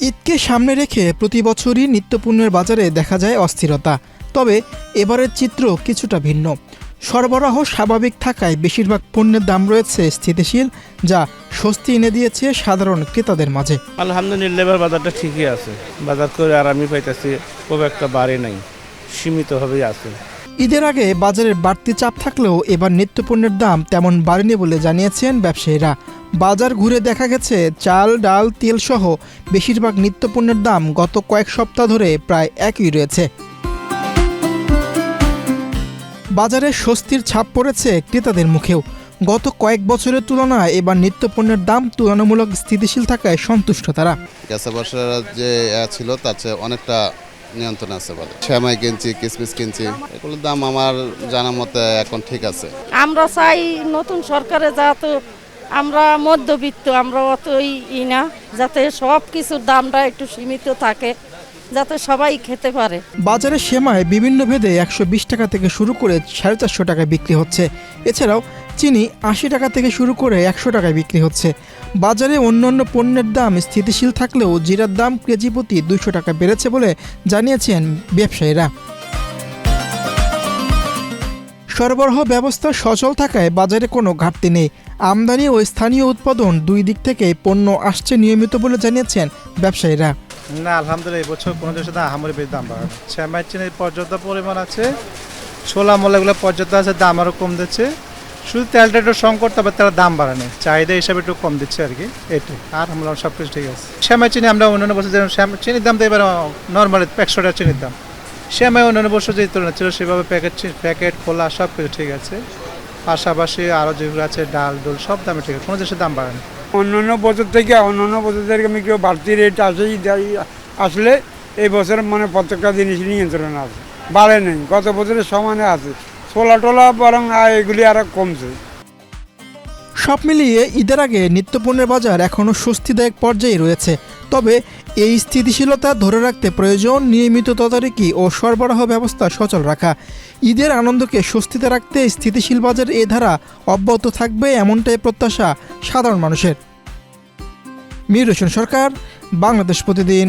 ঈদকে সামনে রেখে প্রতি বছরই নিত্যপণ্যের বাজারে দেখা যায় অস্থিরতা। তবে এবারের চিত্র কিছুটা ভিন্ন। সরবরাহ স্বাভাবিক থাকায় বেশিরভাগ পণ্যের দাম রয়েছে স্থিতিশীল, যা স্বস্তি এনে দিয়েছে সাধারণ ক্রেতাদের মাঝে। আলহামদুলিল্লাহ এবার বাজারটা ঠিকই আছে, বাজার করে আরামই পাইতেছি, খুব একটা বাড়ে নাই, সীমিতভাবেই আছে। ঈদের আগে বাজারের বাড়তি চাপ থাকলেও এবার নিত্যপণ্যের দাম তেমন বাড়েনি বলে জানিয়েছেন ব্যবসায়ীরা। বাজার ঘুরে দেখা গেছে চাল, ডাল, তেল সহ বেশিরভাগ নিত্যপণ্যের দাম গত কয়েক সপ্তাহ ধরে প্রায় একই রয়েছে। বাজারে স্বস্তির ছাপ পড়েছে ক্রেতাদের মুখেও। গত কয়েক বছরের তুলনায় এবার নিত্যপণ্যের দাম তুলনামূলক স্থিতিশীল থাকায় সন্তুষ্ট তারা। গেছে বছর যে ছিল তার চেয়ে অনেকটা নিয়ন্ত্রণ আছে বলে। সেমাই কিনছি, কিসমিস কিনছি, এগুলোর দাম আমার জানা মতে এখন ঠিক আছে। আমরা চাই নতুন সরকারে যাতে আমরা মধ্যবিত্ত, আমরা অতই না, যাতে সব কিছুর দামটা একটু সীমিত থাকে, যাতে সবাই খেতে পারে। বাজারে সেমাই বিভিন্ন ভেদে 120 টাকা থেকে শুরু করে 450 টাকায় বিক্রি হচ্ছে। এছাড়াও চিনি 80 টাকা থেকে শুরু করে 100 টাকায় বিক্রি হচ্ছে। বাজারে অন্যান্য পণ্যের দাম স্থিতিশীল থাকলেও জিরার দাম কেজি প্রতি 200 টাকা বেড়েছে বলে জানিয়েছেন ব্যবসায়ীরা। সরবরাহ ব্যবস্থা সচল থাকায় বাজারে কোনো ঘাটতি নেই। আমদানি ও স্থানীয় উৎপাদন দুই দিক থেকে পণ্য আসছে নিয়মিত বলে জানিয়েছেন ব্যবসায়ীরা। না, আলহামদুলিল্লাহ এই বছর কোনো দেশের আহামরি বেশি দাম বাড়াবে। সেমাই চিনির পর্যাপ্ত পরিমাণ আছে, ছোলা মোলাগুলো পর্যাপ্ত আছে, দাম আরও কম দিচ্ছে। শুধু তেলটা একটু সংকট, তবে তারা দাম বাড়ানি, চাহিদা হিসাবে একটু কম দিচ্ছে আর কি, এটাই। আর আমরা সব কিছু ঠিক আছে। সেমাই চিনি আমরা অন্যান্য বছর যেমন চিনির দাম তো এবার নর্মালি 100 টাকা চিনির দাম। সেমাই অন্যান্য বছর যে তুলনা ছিল সেভাবে প্যাকেট খোলা সব কিছু ঠিক আছে। পাশাপাশি আরও যেগুলো আছে ডাল ডোল সব দামে ঠিক আছে, কোনো দেশের দাম বাড়ানি। অন্যান্য বছর থেকে আমি কেউ বাড়তি রেট আসলে এই বছর মানে প্রত্যেকটা জিনিস নিয়ন্ত্রণ আছে, বাড়ে নেই, গত বছরের সমানে আছে। ছোলা টোলা বরং এগুলি আরও কমছে। সব মিলিয়ে ঈদের আগে নিত্যপণ্যের বাজার এখনও স্বস্তিদায়ক পর্যায়ে রয়েছে। তবে এই স্থিতিশীলতা ধরে রাখতে প্রয়োজন নিয়মিত তদারকি ও সরবরাহ ব্যবস্থা সচল রাখা। ঈদের আনন্দকে স্বস্তিতে রাখতে স্থিতিশীল বাজার এ ধারা অব্যাহত থাকবে, এমনটাই প্রত্যাশা সাধারণ মানুষের। মির হোসেন সরকার, বাংলাদেশ প্রতিদিন।